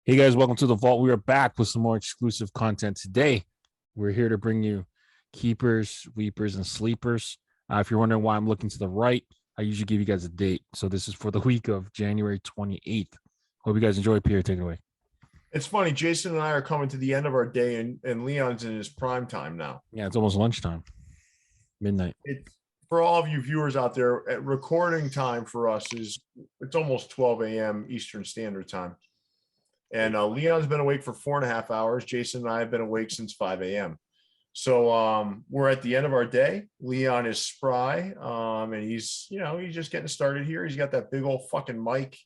Hey guys, welcome to the vault. We are back with some more exclusive content today. We're here to bring you keepers, weepers, and sleepers. If you're wondering why I'm looking to the right, I usually give you guys a date. So this is for the week of January 28th. Hope you guys enjoy. Pierre, take it away. It's funny. Jason and I are coming to the end of our day, and Leon's in his prime time now. Yeah, it's almost lunchtime, midnight. It's for all of you viewers out there. At recording time for us it's almost 12 a.m. Eastern Standard Time. And Leon's been awake for 4.5 hours. Jason and I have been awake since 5 a.m. So we're at the end of our day. Leon is spry, and he's just getting started here. He's got that big old fucking mic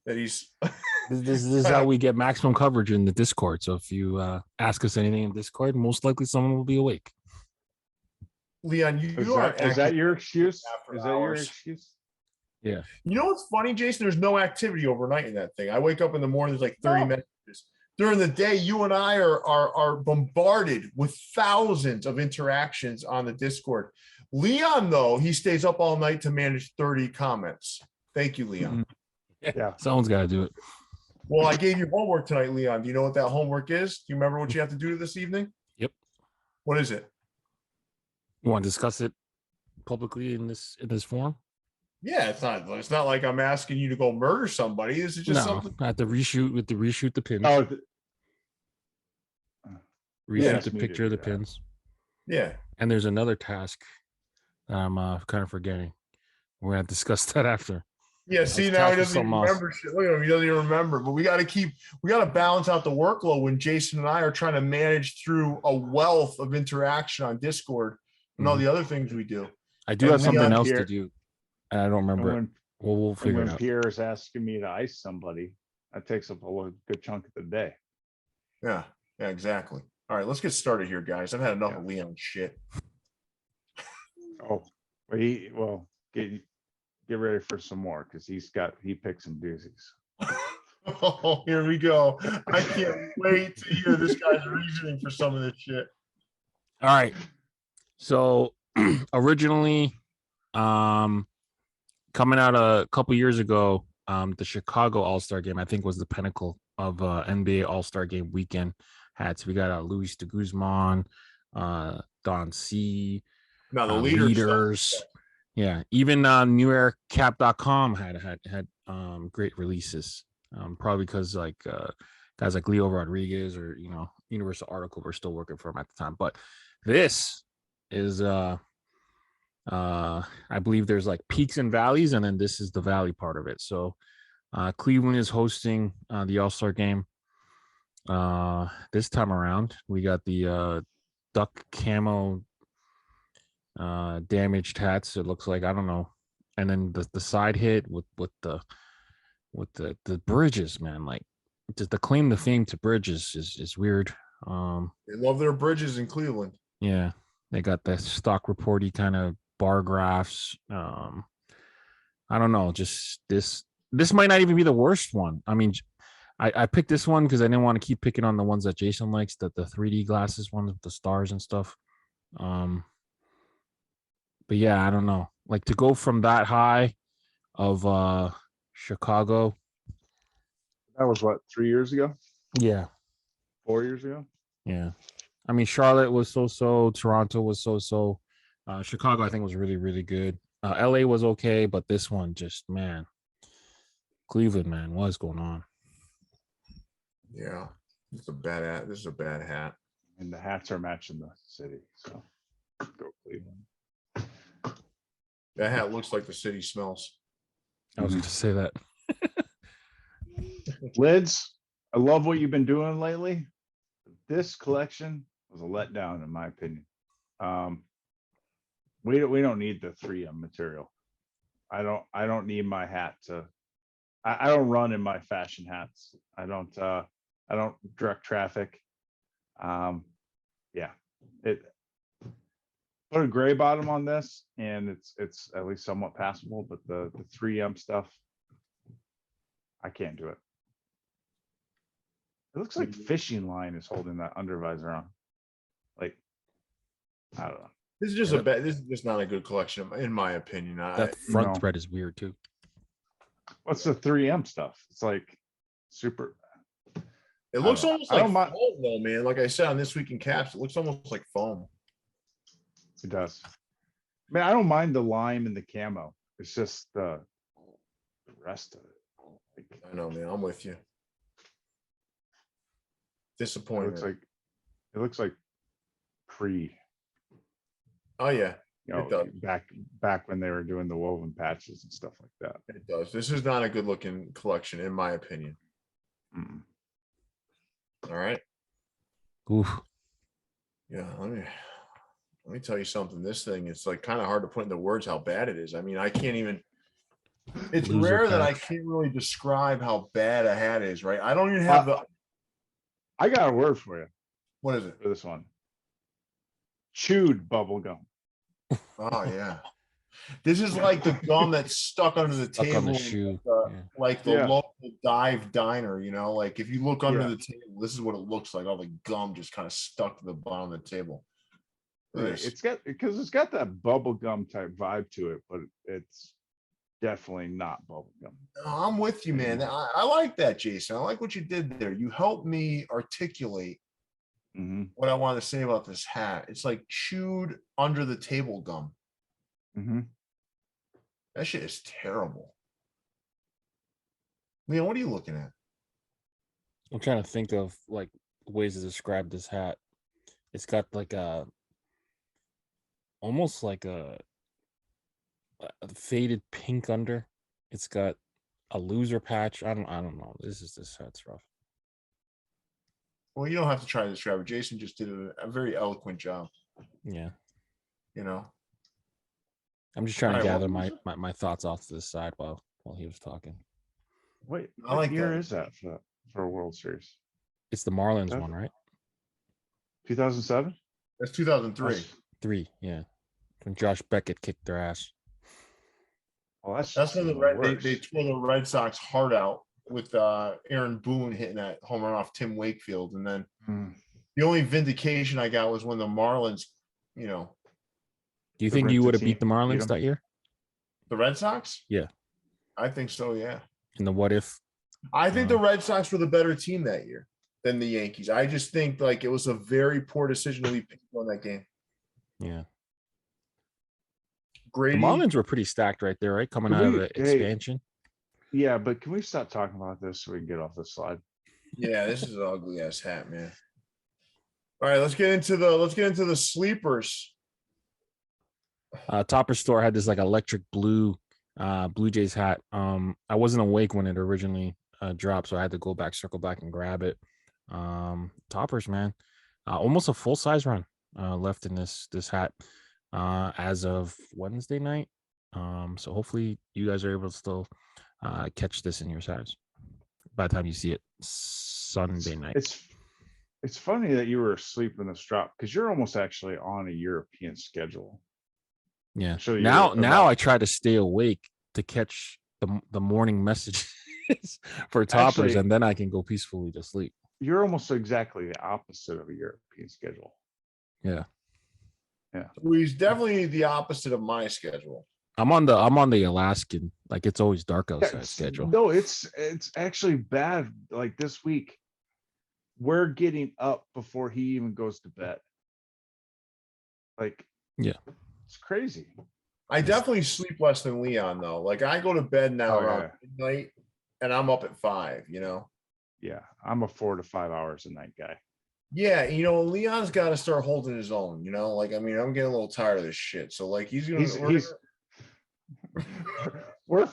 that he's. This is how we get maximum coverage in the Discord. So if you ask us anything in Discord, most likely someone will be awake. Leon, is that your excuse? Is that your excuse? Yeah. You know what's funny, Jason? There's no activity overnight in that thing. I wake up in the morning, there's like 30 messages. During the day, you and I are bombarded with thousands of interactions on the Discord. Leon, though, he stays up all night to manage 30 comments. Thank you, Leon. Yeah, someone's got to do it. Well, I gave you homework tonight, Leon. Do you know what that homework is? Do you remember what you have to do this evening? Yep. What is it? You want to discuss it publicly in this forum? Yeah, it's not like I'm asking you to go murder somebody. This is just something. I have to reshoot the pins. Oh, reshoot the picture of the pins. Yeah. And there's another task that I'm kind of forgetting. We're gonna discuss that after. Yeah, see, now he doesn't even remember shit. Look at him, he doesn't even remember. But we got to balance out the workload when Jason and I are trying to manage through a wealth of interaction on Discord and all the other things we do. I do have something else to do. And I don't remember it. We'll figure it out. When Pierre is asking me to ice somebody, that takes up a good chunk of the day. Yeah, exactly. All right, let's get started here, guys. I've had enough of Leon shit. Oh, get ready for some more because he picked some doozies. Oh, here we go. I can't wait to hear this guy's reasoning for some of this shit. All right. So originally, coming out a couple years ago, the Chicago All-Star Game, I think, was the pinnacle of NBA All-Star Game weekend hats. We got Luis de Guzman, Don C. Now the leaders. Yeah, even NewEraCap.com had great releases. Probably because guys like Leo Rodriguez or Universal Article were still working for him at the time. But this is I believe there's like peaks and valleys, and then this is the valley part of it. So Cleveland is hosting the All-Star Game this time around. We got the duck camo damaged hats, it looks like. I don't know. And then the side hit with the bridges, man. Like just the claim to fame to bridges is weird. They love their bridges in Cleveland. Yeah, they got the stock reporty kind of bar graphs. I don't know, just this might not even be the worst one. I mean, I picked this one because I didn't want to keep picking on the ones that Jason likes, the 3D glasses ones with the stars and stuff. But yeah, I don't know. Like to go from that high of Chicago. That was what, 3 years ago? Yeah. 4 years ago? Yeah. I mean, Charlotte was so-so. Toronto was so-so. Chicago, I think, was really, really good. LA was okay, but this one just, man. Cleveland, man, what's going on? Yeah. This is a bad hat. This is a bad hat. And the hats are matching the city. So go Cleveland. That hat looks like the city smells. I was going to say that. Lids, I love what you've been doing lately. This collection was a letdown, in my opinion. We don't need the 3M material. I don't need my hat to. I don't run in my fashion hats. I don't direct traffic. Yeah, put a gray bottom on this, and it's at least somewhat passable. But the 3M stuff, I can't do it. It looks like fishing line is holding that undervisor on. Like, I don't know. This is just this is just not a good collection, in my opinion. That front thread is weird too. What's the 3M stuff? It's like super. It looks almost I like don't mind. foam, though, man. Like I said on This Week in Caps, it looks almost like foam. It does. I mean, I don't mind the lime and the camo. It's just the rest of it. Like, I know, man. I'm with you. it Disappointment. looks like pre, Oh yeah, you know, it does. back when they were doing the woven patches and stuff like that. It does. This is not a good looking collection, in my opinion. Mm. All right. Oof. Yeah. Let me tell you something. This thing, it's like kind of hard to put into words how bad it is. I mean, I can't even. It's Loser rare that I patch. can't really describe how bad a hat is, right? I don't even have the. I got a word for you What is it? for this one. Chewed bubble gum. Oh yeah. This is like the gum that's stuck under the Stuck table, on the in shoe. like the Yeah. local dive diner. You know, like if you look under Yeah. the table, this is what it looks like. All the gum just kind of stuck to the bottom of the table. Look at Right, this. it's got that bubble gum type vibe to it, but it's definitely not bubble gum. No, I'm with you, man. I like that, Jason. I like what you did there. You helped me articulate Mm-hmm. what I want to say about this hat. It's like chewed under the table gum. Mm-hmm. That shit is terrible. Leon, what are you looking at? I'm trying to think of like ways to describe this hat. It's got like a almost like a faded pink under. It's got a loser patch. I don't know. This hat's rough. Well, you don't have to try to describe it. Jason just did a very eloquent job. Yeah. You know. I'm just trying to Alright, gather well, my thoughts off to the side while he was talking. Wait, I what like year that. is that for a World Series? It's the Marlins That- one, right? 2007? That's 2003. 3, yeah. When Josh Beckett kicked their ass. Well, That's when even they worse. tore the Red Sox heart out with Aaron Boone hitting that home run off Tim Wakefield, and then Mm. the only vindication I got was when the Marlins, you know, Do you The think you rented would have beat team the beat Marlins 'em? that year? the Red Sox. Yeah. I think so. Yeah, In the what if? I think the Red Sox were the better team that year than the Yankees. I just think like it was a very poor decision to leave people in that game. Yeah. The Grady, Marlins were pretty stacked right there, right? Coming Can out of we- the hey, expansion. Yeah, but can we stop talking about this so we can get off this slide? yeah, this is an ugly ass hat, man. All right, let's get into the sleepers. Topperz store had this like electric blue Blue Jays hat. I wasn't awake when it originally dropped, so I had to go back, circle back, and grab it. Topperz, man, almost a full size run left in this hat as of Wednesday night. So hopefully you guys are able to still catch this in your size by the time you see it Sunday night. It's funny that you were asleep when this dropped because you're almost actually on a European schedule. Yeah. So you're Now about- I try to stay awake to catch the morning messages for Topperz, Actually- and then I can go peacefully to sleep. You're almost exactly the opposite of a European schedule. Yeah. Well, he's definitely the opposite of my schedule. I'm on the Alaskan, like it's always dark Yeah, outside it's- schedule. No, it's actually bad. Like this week, we're getting up before he even goes to bed. Like, Yeah. it's crazy. I definitely sleep less than Leon though. Like I go to bed now Oh, around yeah. midnight, and I'm up at 5. You know. Yeah, I'm a 4 to 5 hours a night guy. Yeah, you know, Leon's got to start holding his own. You know, like I mean, I'm getting a little tired of this shit. So like he's gonna. We're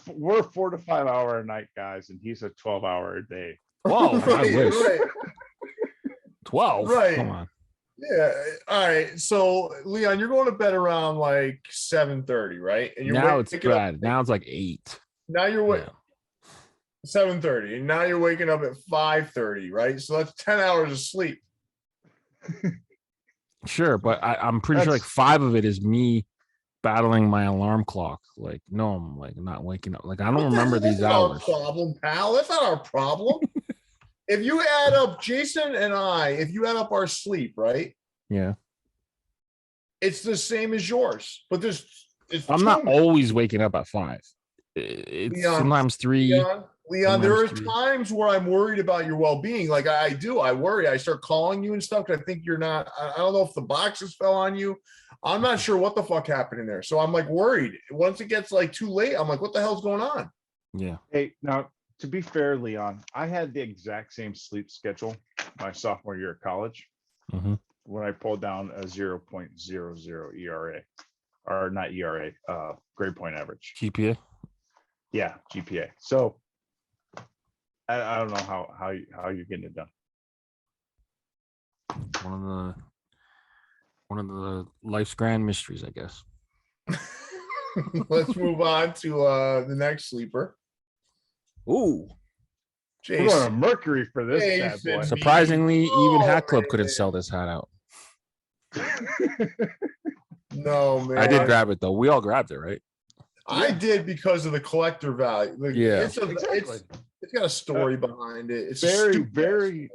4 to 5 hour a night guys, and he's a 12-hour a day. Whoa, I Right, wish. right. 12. Right. Come on. Yeah. All right. So Leon, you're going to bed around like 7:30, right? And Now it's waking up- bad. Now it's like 8. Now you're Yeah. 7:30, and now you're waking up at 5:30, right? So that's 10 hours of sleep. Sure, but I'm pretty sure like That's- 5 of it is me battling my alarm clock. Like, no, I'm like not waking up. Like, I don't remember That's these not hours. Our problem, pal. That's not our problem. If you add up Jason and I, if you add up our sleep, right? Yeah. It's the same as yours, but there's. I'm not always waking up at 5. It's Leon, sometimes 3. Leon, Leon, there are Sometimes 3. times where I'm worried about your well-being. Like I do, I worry. I start calling you and stuff because I think you're not. I don't know if the boxes fell on you. I'm not sure what the fuck happened in there. So I'm like worried. Once it gets like too late, I'm like, what the hell's going on? Yeah. Hey, now to be fair, Leon, I had the exact same sleep schedule my sophomore year of college Hmm. when I pulled down a 0.00 ERA, or not ERA, grade point average. GPA. Yeah, GPA. So I don't know how you're getting it done. Uh, Uh, One of the life's grand mysteries, I guess. Let's move on to the next sleeper. Ooh. We're going to Jason. Mercury for this bad Jason. boy. Surprisingly, even Oh, Hat Club couldn't man. sell this hat out. No, man. I did grab it though. We all grabbed it, right? I did because of the collector value. Like, Yeah. Exactly. it's got a story behind it. It's a Very, stupid very.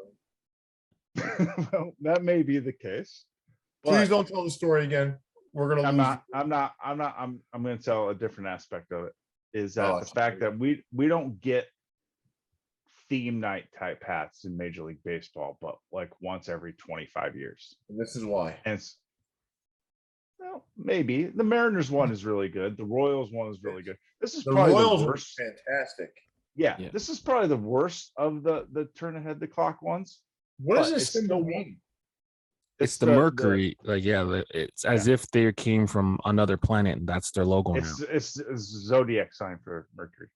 story. Well, that may be the case. Please But don't tell the story again. We're gonna lose. I'm going to tell a different aspect of it. Is that Oh, the fact that we don't get theme night type hats in Major League Baseball, but like once every 25 years. And this is why. And well, maybe the Mariners one is really good. The Royals one is really good. This is The probably Royals the were worst. fantastic. Yeah, Yeah. this is probably the worst of the turn ahead the clock ones. What does But this it's symbol still mean? It's the Mercury. Like, yeah, it's as if they came from another planet and that's their logo now. It's a zodiac sign for Mercury.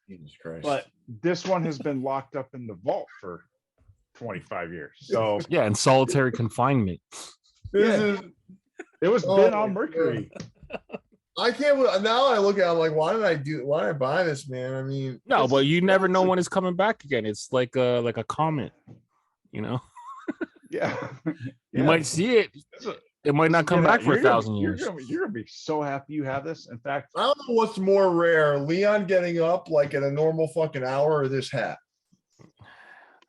Jesus Christ. But this one has been locked up in the vault for 25 years. So Yeah, in solitary confinement. this yeah. is it was Oh, been on my Mercury. I can't now I look at it, I'm like, why did I buy this, man? I mean, No, this but is you never know expensive. when it's coming back again. It's like a comet, you know. Yeah. You might see it. It might not come back for 1,000 years. You're gonna be so happy you have this. In fact, I don't know what's more rare, Leon getting up like at a normal fucking hour or this hat.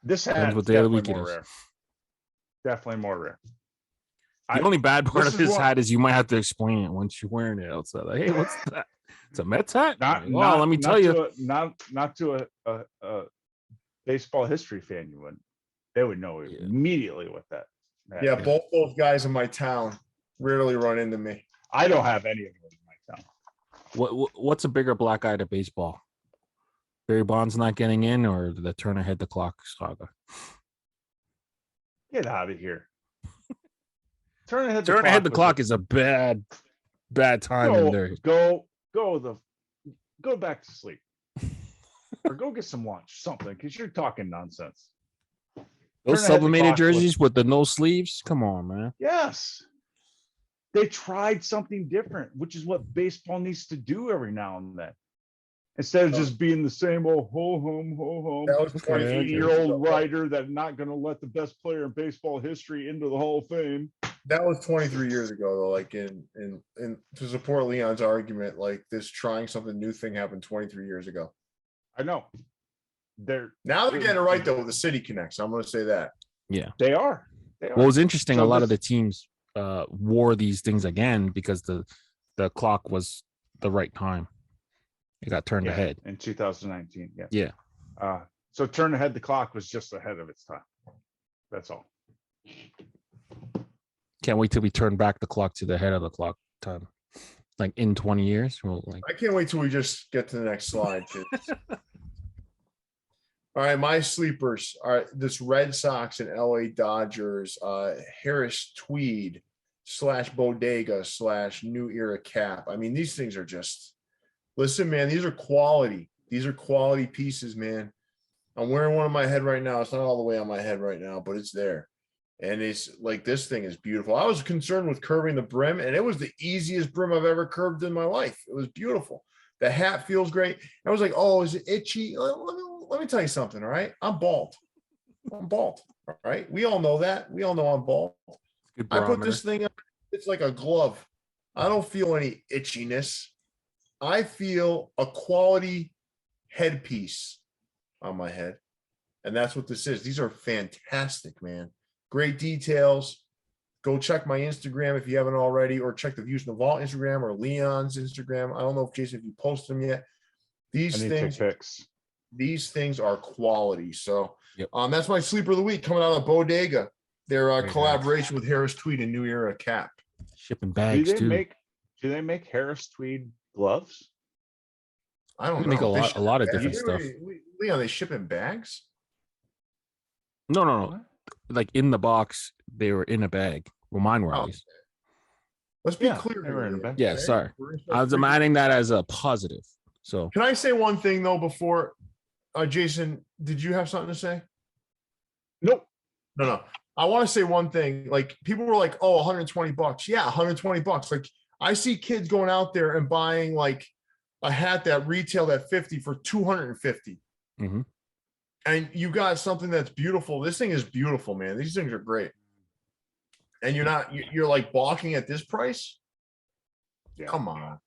this hat Depends is what day of the definitely week it more is. rare. Definitely more rare. The only bad part this of is this what- hat is you might have to explain it once you're wearing it outside. Like, hey, what's that? It's a Mets hat? Not, Like, well, let me tell you. not to a baseball history fan, you wouldn't. They would know Yeah. immediately what that. Yeah, is. both those guys in my town rarely run into me. I don't have any of them in my town. What's a bigger black eye to baseball? Barry Bonds not getting in, or the turn ahead the clock saga? Get out of here. Turn ahead. Turn ahead the clock is a bad time in there. Go back to sleep, or go get some lunch, something, because you're talking nonsense. Those Turn ahead the sublimated clock jerseys with the no sleeves. Come on, man. Yes. They tried something different, which is what baseball needs to do every now and then. Instead of just being the same old ho home, That was Okay, 80-year-old writer that not going to let the best player in baseball history into the Hall of Fame. That was 23 years ago, though. Like in to support Leon's argument, like this trying something new thing happened 23 years ago. I know. Now they're getting it right though with the City Connects. I'm going to say that. Yeah. They are. What was interesting, So a lot of the teams wore these things again because the clock was the right time. It got turned ahead in 2019. Yeah. Yeah. So turn ahead the clock was just ahead of its time. That's all. Can't wait till we turn back the clock to the head of the clock time, like in 20 years. Well, like I can't wait till we just get to the next slide. All right, my sleepers are this Red Sox and LA Dodgers, Harris Tweed / Bodega / New Era cap. I mean, these things are just, listen, man, these are quality. These are quality pieces, man. I'm wearing one on my head right now. It's not all the way on my head right now, but it's there. And it's like, this thing is beautiful. I was concerned with curving the brim, and it was the easiest brim I've ever curved in my life. It was beautiful. The hat feels great. I was like, oh, is it itchy? Let me tell you something, all right? I'm bald. All right? We all know that. We all know I'm bald. I put this thing up. It's like a glove. I don't feel any itchiness. I feel a quality headpiece on my head. And that's what this is. These are fantastic, man. Great details. Go check my Instagram if you haven't already, or check the Views in the Vault Instagram or Leon's Instagram. I don't know if Jason, if you posted them yet. These things are quality. So Yep. That's my sleeper of the week coming out of Bodega. Their Great collaboration with Harris Tweed and New Era Cap. Shipping bags Do too. they make Harris Tweed gloves? I don't They know. make a They lot, ship a lot of in different bags? stuff. Leon, they ship in bags? No. Like in the box, they were in a bag. Well, mine were at Oh. least. Let's be Yeah, clear. they were in a here, bag. Yeah, okay? sorry. We're gonna I was start freaking- adding that as a positive. So Can I say one thing though before Jason, did you have something to say? Nope. No. I want to say one thing. Like people were like, "Oh, 120 bucks." Yeah, 120 bucks. Like I see kids going out there and buying like a hat that retailed at 50 for 250. Mhm. And you got something that's beautiful. This thing is beautiful, man. These things are great. And you're like balking at this price? Yeah. Come on.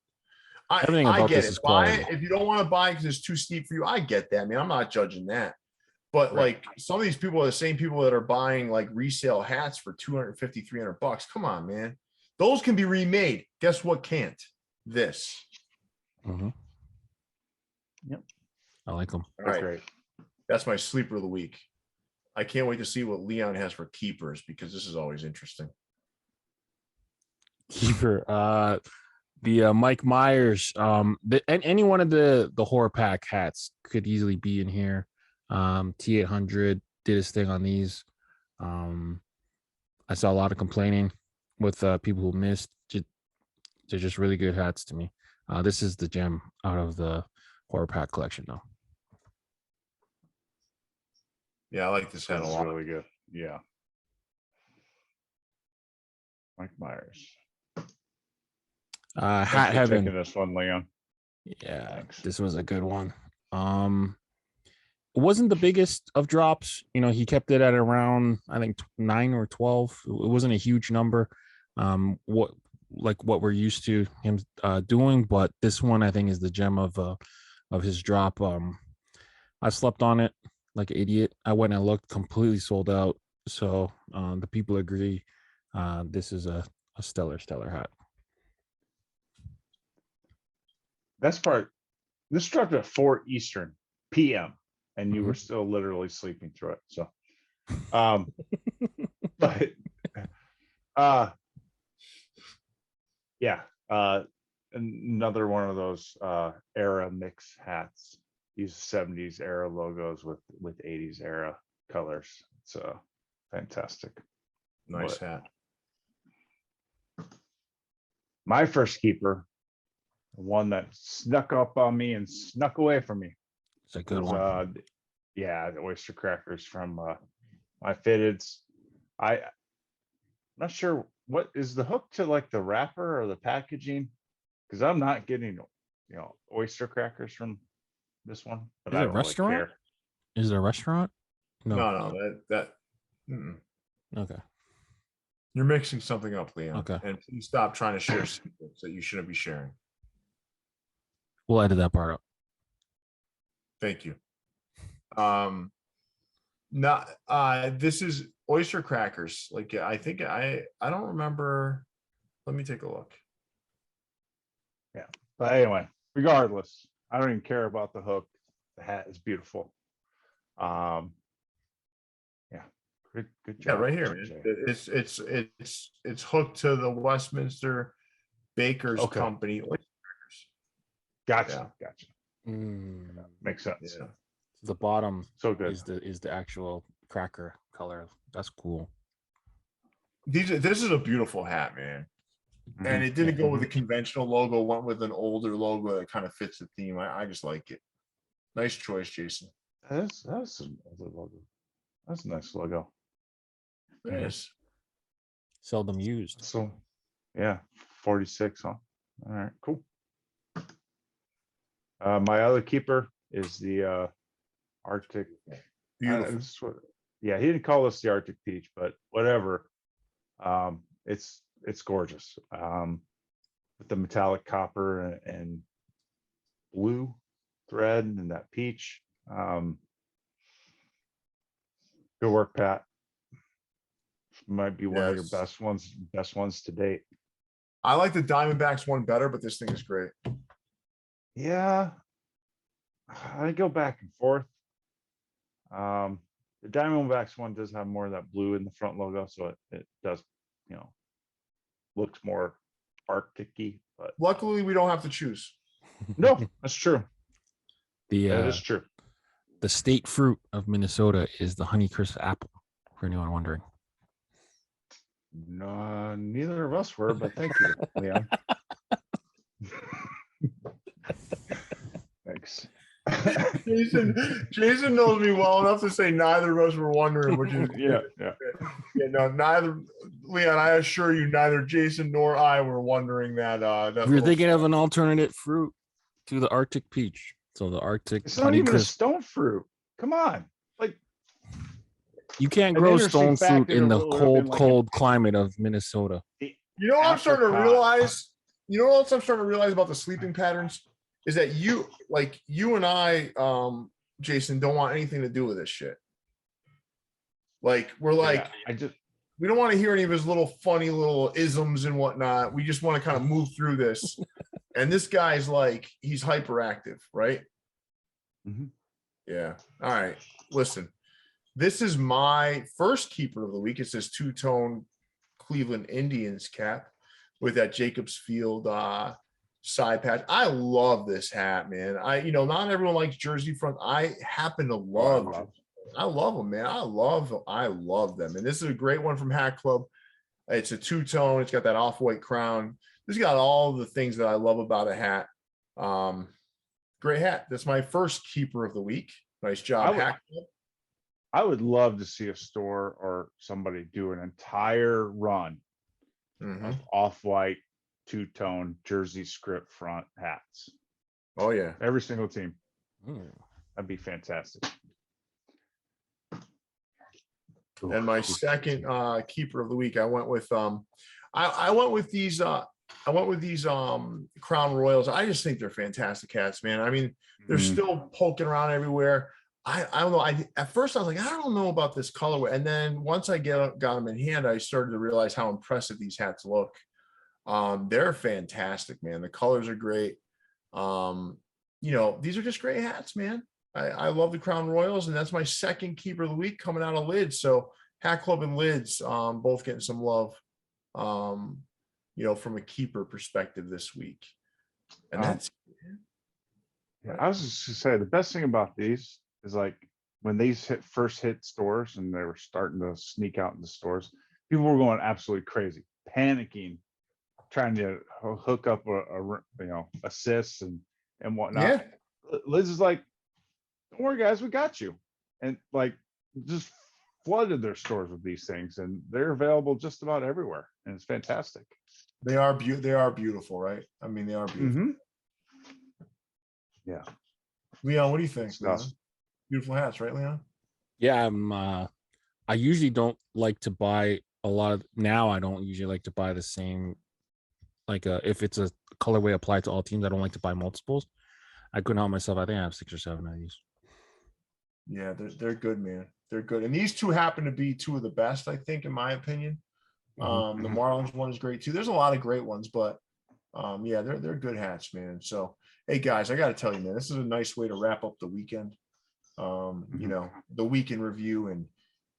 Everything I about get this it. is Buy quality. it. If you don't want to buy it because it's too steep for you, I get that, man. I'm not judging that. But Right. like some of these people are the same people that are buying like resale hats for 250, 300 bucks. Come on, man. Those can be remade. Guess what can't? This. Mhm. Yep. I like them. All That's right. great. That's my sleeper of the week. I can't wait to see what Leon has for keepers because this is always interesting. Keeper. The Mike Myers. Any one of the horror pack hats could easily be in here. T800 did his thing on these. I saw a lot of complaining with people who missed. They're just really good hats to me. This is the gem out of the horror pack collection, though. Yeah, I like this hat a That's lot. really good. Yeah. Mike Myers. Hat Thanks for Heaven. taking this one, Leon. Yeah, Thanks. this was a good one. It wasn't the biggest of drops. You know, he kept it at around, I think 9 or 12. It wasn't a huge number. What we're used to him doing, but this one I think is the gem of his drop. I slept on it like an idiot. I went and looked, completely sold out. So the people agree. This is a stellar hat. That's part. This dropped at 4 Eastern PM, and you were Mhm. still literally sleeping through it. So, but yeah, another one of those era mix hats. Use 70s era logos with 80s era colors. It's fantastic. Nice But hat. my first keeper, one that snuck up on me and snuck away from me, It's a good was, one. yeah, the oyster crackers from MyFitteds. I'm not sure what is the hook to like the wrapper or the packaging, because I'm not getting oyster crackers from this one, but Is I it don't really restaurant? care. Is it a restaurant? No, mm-mm. Okay. You're mixing something up, Leon. Okay. And please stop trying to share secrets that you shouldn't be sharing. We'll edit that part out. Thank you. This is oyster crackers. Like I think I don't remember. Let me take a look. But anyway, regardless, I don't even care about the hook. The hat is beautiful. Yeah, good Yeah, job. right here, man. Jay. It's hooked to the Westminster Bakers Okay. Company. Gotcha. Mm, Makes sense. Yeah. the bottom So good. is the actual cracker color. That's cool. This is a beautiful hat, man. And Mhm. it didn't go with a conventional logo, went with an older logo that kind of fits the theme. I just like it. Nice choice, Jason. That's an older logo. That's a nice logo. It is. Seldom used. So, yeah, 46, huh? All right, cool. My other keeper is the Arctic. Beautiful. Yeah, he didn't call us the Arctic Peach, but whatever. It's gorgeous. With the metallic copper and blue thread and that peach. Good work, Pat. Might be one of your Yes. best ones to date. I like the Diamondbacks one better, but this thing is great. Yeah. I go back and forth. The Diamondbacks one does have more of that blue in the front logo, so it does, looks more Arctic-y, but Luckily, we don't have to choose. no, that's true. The That is true. the state fruit of Minnesota is the Honeycrisp apple, for anyone wondering. No, neither of us were, but thank you, Leon. Thanks. Jason knows me well enough to say neither of us were wondering, which is Yeah. no, neither Leon, I assure you, neither Jason nor I were wondering that. That We're thinking of an alternate fruit to the Arctic peach. So the Arctic It's not even a Honeycrisp. stone fruit. Come on. Like, You can't An grow interesting stone fact fruit in that the it would have been like cold climate of Minnesota. You know what I'm starting to apricot. realize? You know what I'm starting to realize about the sleeping patterns is that you and I, Jason, don't want anything to do with this shit. Like we're like, Yeah, we don't want to hear any of his little funny little isms and whatnot. We just want to kind of move through this. And this guy's like, he's hyperactive, right? Mhm. Yeah. All right. Listen, this is my first keeper of the week. It's this two-tone Cleveland Indians cap with that Jacobs Field side patch. I love this hat, man. Not everyone likes jersey front. I happen to love. I love them, man. I love them. And this is a great one from Hat Club. It's a two-tone. It's got that off-white crown. It's got all the things that I love about a hat. Great hat. That's my first keeper of the week. Nice job, Hat Club. I would love to see a store or somebody do an entire run Mhm. of off-white two-tone jersey script front hats. Oh yeah. Every single team. Mm. That'd be fantastic. And my second keeper of the week, I went with I went with these Crown Royals. I just think they're fantastic hats, man. I mean, they're still poking around everywhere. I don't know. At first I was like, I don't know about this colorway. And then once I got them in hand, I started to realize how impressive these hats look. They're fantastic, man. The colors are great. These are just great hats, man. I love the Crown Royals, and that's my second keeper of the week coming out of LIDS. So Hat Club and LIDS both getting some love, from a keeper perspective this week. And that's I was just to say the best thing about these is like when these first hit stores and they were starting to sneak out into stores, people were going absolutely crazy, panicking, trying to hook up assists and whatnot. Yeah. Liz is like, don't worry, guys, we got you. And like just flooded their stores with these things, and they're available just about everywhere. And it's fantastic. They are beautiful, right? I mean, they are beautiful. Mm-hmm. Yeah. Leon, what do you think? Leon? Stuff. Beautiful hats, right, Leon? Yeah, I usually don't like to buy a lot of now. I don't usually like to buy the same, if it's a colorway applied to all teams, I don't like to buy multiples. I couldn't help myself. I think I have 6 or 7 of these. Yeah, they're good, man. They're good. And these two happen to be two of the best, I think, in my opinion. The Marlins one is great too. There's a lot of great ones, but they're good hats, man. So hey guys, I gotta tell you, man, this is a nice way to wrap up the weekend. The weekend review and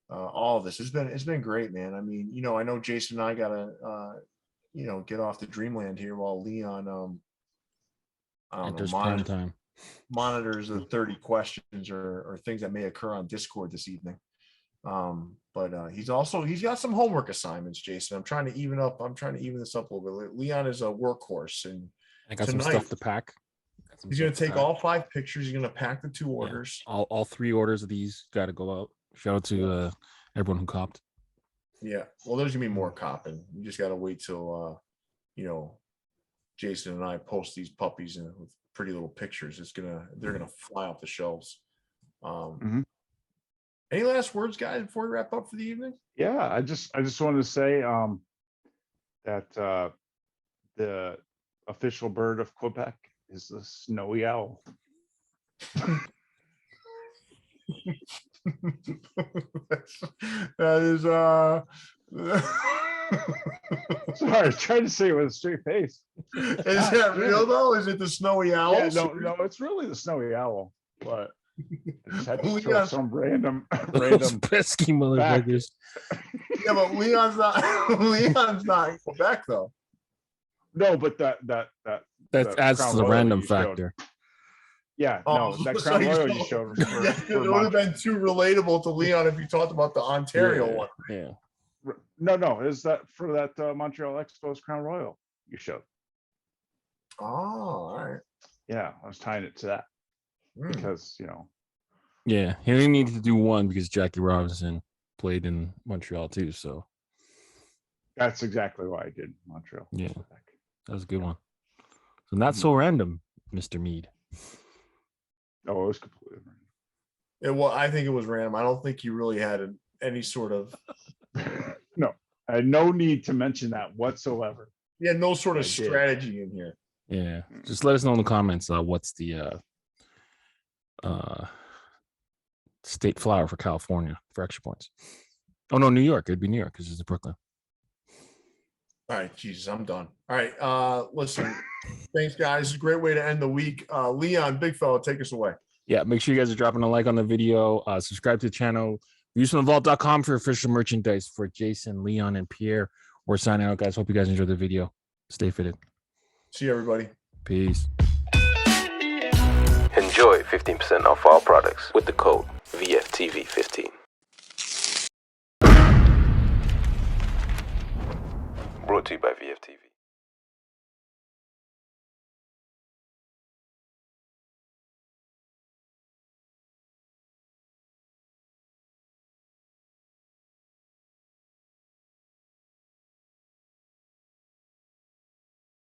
all of this. It's been great, man. I mean, I know Jason and I gotta get off to dreamland here while Leon prime time. monitors the 30 questions or things that may occur on Discord this evening. But he's got some homework assignments, Jason. I'm trying to even this up a little bit. Leon is a workhorse, and I got some stuff to pack. He's going to take all 5 pictures. He's going to pack the 2 orders. All 3 orders of these got to go out. Shout out to everyone who copped. Yeah. Well, there's going to be more copping. You just got to wait till, Jason and I post these puppies with pretty little pictures. They're going to fly off the shelves. Any last words, guys, before we wrap up for the evening? Yeah, I just wanted to say that the official bird of Quebec is the snowy owl. That is Sorry, I was trying to say it with a straight face. Is that real though? Is it the snowy owl? Yeah, no, it's really the snowy owl, but I just had to throw Leon- some random Those pesky motherfuckers. Yeah, but Leon's not in Quebec though. No, but that That the adds Crown to the Royal random you showed. factor. Yeah, Oh, no, that so Crown you Royal don't- you showed. Yeah, it would have been too relatable to Leon if you talked about the Ontario one. Yeah. No, is that for that Montreal Expos Crown Royal you showed? Oh, all right. Yeah, I was tying it to that Hmm. because Yeah. He only needed to do one because Jackie Robinson played in Montreal too. So that's exactly why I did Montreal. Yeah. that was a good one. So not so random, Mr. Mead. Oh, it was completely random. I think it was random. I don't think he really had any sort of No, I had no need to mention that whatsoever. no sort of I did. strategy in here. Yeah. Just let us know in the comments what's the state flower for California for extra points. Oh no, New York. It'd be New York because it's Brooklyn. All right, Jesus, I'm done. All right, listen, thanks, guys. It's a great way to end the week. Leon, big fella, take us away. Yeah, make sure you guys are dropping a like on the video. Subscribe to the channel. Viewsfromthevault.com for official merchandise for Jason, Leon, and Pierre. We're signing out, guys. Hope you guys enjoyed the video. Stay fitted. See you, everybody. Peace. Enjoy 15% off all products with the code VFTV15. Brought to you by VFTV.